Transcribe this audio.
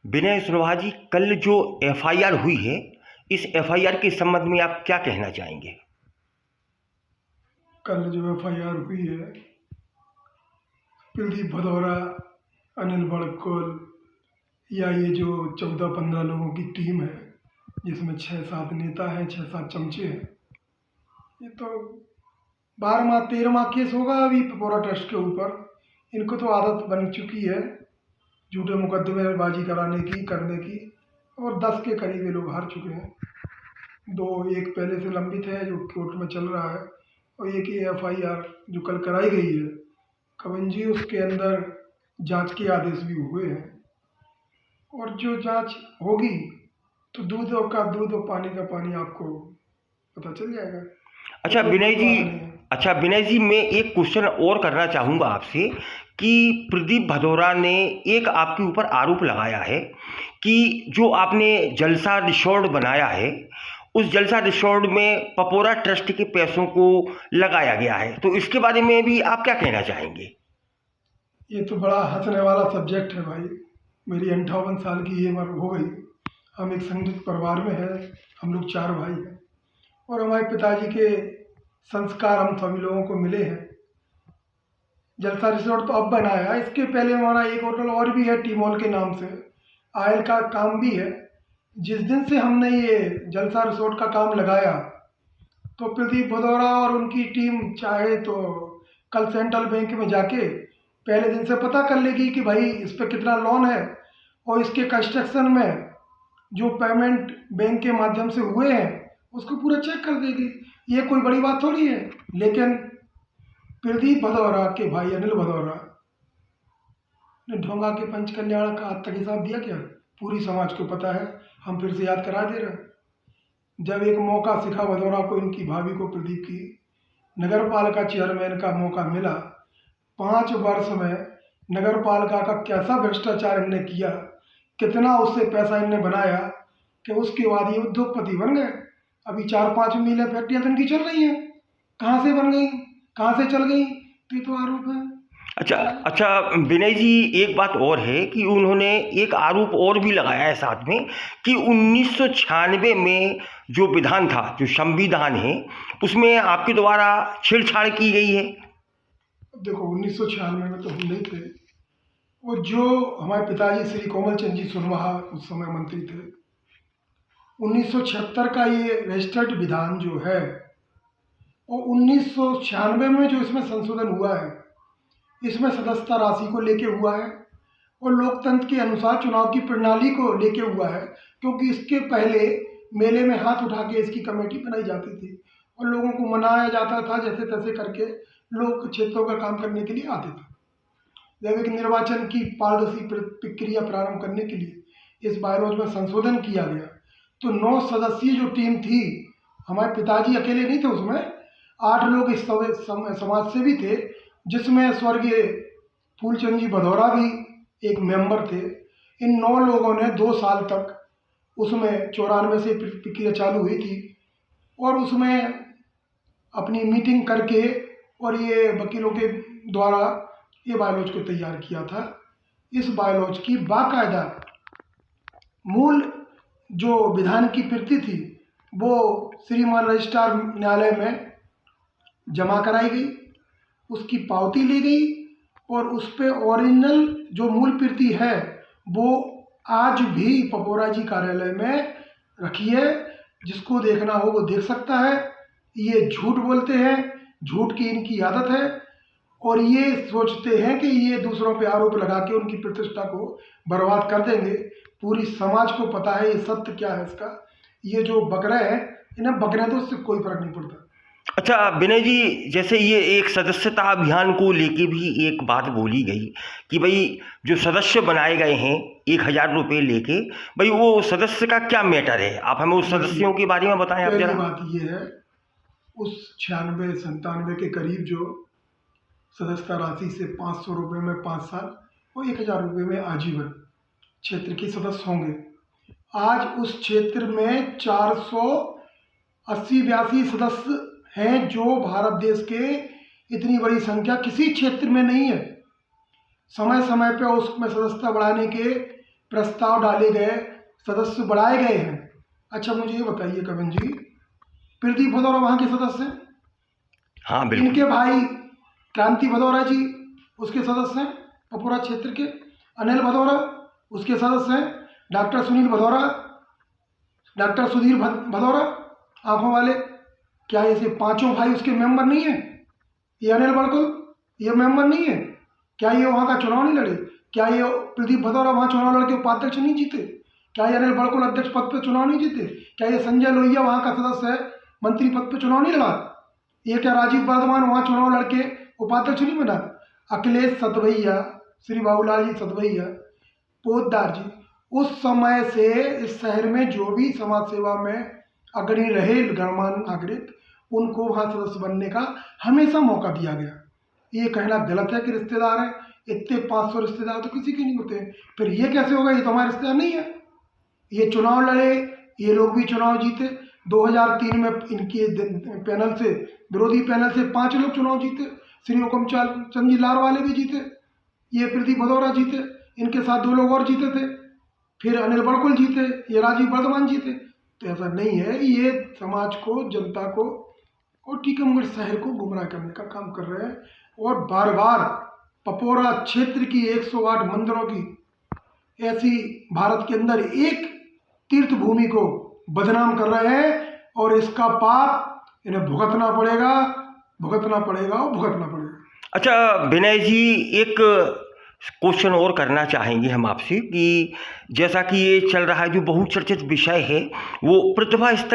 विनय सुरभा जी, कल जो एफआईआर हुई है, इस एफआईआर के संबंध में आप क्या कहना चाहेंगे? कल जो एफआईआर हुई है, कुलदीप भदौरा, अनिल बड़कोल या ये जो 14-15 लोगों की टीम है, जिसमें 6-7 नेता हैं, 6-7 चमचे हैं, ये तो 12वां 13वां केस होगा अभी पपोरा ट्रस्ट के ऊपर। इनको तो आदत बन चुकी है झूठे मुकदमेबाजी करने की, और 10 के करीब ये लोग हार चुके हैं। एक पहले से लंबित है जो कोर्ट में चल रहा है, और एक ये एफआईआर जो कल कराई गई है कवंजी, उसके अंदर जांच के आदेश भी हुए हैं, और जो जांच होगी तो दूध का दूध और पानी का पानी आपको पता चल जाएगा। अच्छा कोई विनय बड़ी जी बात नहीं है। अच्छा विनय जी, मैं एक क्वेश्चन और करना चाहूँगा आपसे कि प्रदीप भदौरा ने एक आपके ऊपर आरोप लगाया है कि जो आपने जलसा रिसोर्ट बनाया है, उस जलसा रिसोर्ट में पपोरा ट्रस्ट के पैसों को लगाया गया है, तो इसके बारे में भी आप क्या कहना चाहेंगे? ये तो बड़ा हंसने वाला सब्जेक्ट है भाई। मेरी 58 साल की ये उम्र हो गई, हम एक संगीत परिवार में हैं, हम लोग 4 भाई हैं, और हमारे पिताजी के संस्कार हम सभी लोगों को मिले हैं। जलसा रिसोर्ट तो अब बनाया है, इसके पहले हमारा एक होटल और भी है टी मॉल के नाम से, आयल का काम भी है। जिस दिन से हमने ये जलसा रिसोर्ट का काम लगाया, तो प्रदीप भदौरा और उनकी टीम चाहे तो कल सेंट्रल बैंक में जाके पहले दिन से पता कर लेगी कि भाई इस पे कितना लोन है, और इसके कंस्ट्रक्शन में जो पेमेंट बैंक के माध्यम से हुए हैं उसको पूरा चेक कर देगी। ये कोई बड़ी बात थोड़ी है। लेकिन प्रदीप भदौरा के भाई अनिल भदौरा ने ढोंगा के पंच कल्याण का आज तक हिसाब दिया क्या? पूरी समाज को पता है, हम फिर से याद करा दे रहे हैं। जब एक मौका सिखा भदौरा को, इनकी भाभी को, प्रदीप की नगर पालिका चेयरमैन का मौका मिला, 5 वर्ष में नगर पालिका का कैसा भ्रष्टाचार इनने किया, कितना उससे पैसा इनने बनाया कि उसके बाद ये उद्योगपति बन गए। अभी 4-5 मीलें फैक्ट्रियाँ तो इनकी चल रही हैं। कहाँ से बन गई, कहाँ से चल गई, तो ये तो आरोप है। अच्छा विनय जी, एक बात और है कि उन्होंने एक आरोप और भी लगाया है साथ में कि 1996 में जो विधान था, जो संविधान है, उसमें आपके द्वारा छेड़छाड़ की गई है। देखो, 1996 में तो हम नहीं थे, वो जो हमारे पिताजी श्री कोमल चंद जी सुरवाहा उस समय मंत्री थे। 1976 का ये रजिस्टर्ड विधान जो है, और 1996 में जो इसमें संशोधन हुआ है, इसमें सदस्यता राशि को लेके हुआ है, और लोकतंत्र के अनुसार चुनाव की प्रणाली को लेके हुआ है। क्योंकि इसके पहले मेले में हाथ उठा के इसकी कमेटी बनाई जाती थी, और लोगों को मनाया जाता था, जैसे तैसे करके लोग क्षेत्रों का काम करने के लिए आते थे। जब एक निर्वाचन की पारदर्शी प्रक्रिया प्रारंभ करने के लिए इस बायलॉज में संशोधन किया गया, तो 9 सदस्यीय जो टीम थी, हमारे पिताजी अकेले नहीं थे उसमें, 8 लोग इस समाज से भी थे, जिसमें स्वर्गीय फूलचंद जी भदौरा भी एक मेंबर थे। इन 9 लोगों ने 2 साल तक उसमें 94 से प्रक्रिया चालू हुई थी, और उसमें अपनी मीटिंग करके और ये वकीलों के द्वारा ये बायलॉज को तैयार किया था। इस बायलॉज की बाकायदा मूल जो विधान की प्रति थी वो श्रीमान रजिस्ट्रार न्यायालय में जमा कराई गई, उसकी पावती ली गई, और उस पर ओरिजिनल जो मूल प्रति है वो आज भी पपोरा जी कार्यालय में रखी है। जिसको देखना हो वो देख सकता है। ये झूठ बोलते हैं, झूठ की इनकी आदत है, और ये सोचते हैं कि ये दूसरों पे आरोप लगा के उनकी प्रतिष्ठा को बर्बाद कर देंगे। पूरी समाज को पता है ये सत्य क्या है इसका। ये जो बक रहे हैं, इन्हें बकने तो उससे कोई फर्क नहीं पड़ता। अच्छा विनय जी, जैसे ये एक सदस्यता अभियान को लेके भी एक बात बोली गई कि भाई जो सदस्य बनाए गए हैं 1000 रुपये लेके, भाई वो सदस्य का क्या मैटर है? आप हमें उस सदस्यों के बारे में बताएं आप पहली जरा। बात ये है, उस 96-97 के करीब जो सदस्यता राशि से 500 रुपये में 5 साल और 1000 रुपये में आजीवन क्षेत्र के सदस्य होंगे। आज उस क्षेत्र में 480-82 सदस्य हैं, जो भारत देश के इतनी बड़ी संख्या किसी क्षेत्र में नहीं है। समय समय पर उसमें सदस्यता बढ़ाने के प्रस्ताव डाले गए, सदस्य बढ़ाए गए हैं। अच्छा मुझे ये बताइए कविन जी, प्रदीप भदौरा वहाँ के सदस्य हैं, हाँ बिल्कुल। इनके भाई क्रांति भदौरा जी उसके सदस्य हैं, पपोरा क्षेत्र के। अनिल भदौरा उसके सदस्य हैं। डॉक्टर सुनील भदौरा, डॉक्टर सुधीर भदौरा आंखों वाले, क्या ऐसे पांचों भाई उसके मेंबर नहीं है? ये अनिल बड़कुल ये मेंबर नहीं है? क्या ये वहाँ का चुनाव नहीं लड़े? क्या ये प्रदीप भदौरा वहाँ चुनाव लड़के उपाध्यक्ष नहीं जीते? क्या ये अनिल बड़कुल अध्यक्ष पद पर चुनाव नहीं जीते? क्या ये संजय लोहिया वहाँ का सदस्य है, मंत्री पद पर चुनाव नहीं लड़ा? ये क्या राजीव वर्धमान वहाँ चुनाव लड़के उपाध्यक्ष नहीं बना? अखिलेश सतवैया, श्री बाबूलाल जी सतवैया, पोद्दार जी, उस समय से इस शहर में जो भी समाज सेवा में अग्रणी रहे गणमान्य नागरिक, उनको वहाँ सदस्य बनने का हमेशा मौका दिया गया। ये कहना गलत है कि रिश्तेदार हैं, इतने 500 रिश्तेदार तो किसी के नहीं होते हैं। फिर ये कैसे होगा? ये तो हमारे रिश्तेदार नहीं है। ये चुनाव लड़े, ये लोग भी चुनाव जीते। 2003 में इनके पैनल से, विरोधी पैनल से 5 लोग चुनाव जीते। श्री हुकुम चंद जी लार वाले भी जीते, ये प्रदीप भदौरा जीते, इनके साथ 2 लोग और जीते थे। फिर अनिल बड़कुल जीते, ये राजीव वर्धमान जीते। तो ऐसा नहीं है, ये समाज को, जनता को और टीकमगढ़ शहर को गुमराह करने का काम कर रहे हैं। और बार बार पपोरा क्षेत्र की 108 मंदिरों की ऐसी भारत के अंदर एक तीर्थ भूमि को बदनाम कर रहे हैं, और इसका पाप इन्हें भुगतना पड़ेगा, भुगतना पड़ेगा और भुगतना पड़ेगा। अच्छा विनय जी, एक क्वेश्चन और करना चाहेंगे हम आपसे कि जैसा कि ये चल रहा है, जो बहुचर्चित विषय है वो प्रतिभा स्थल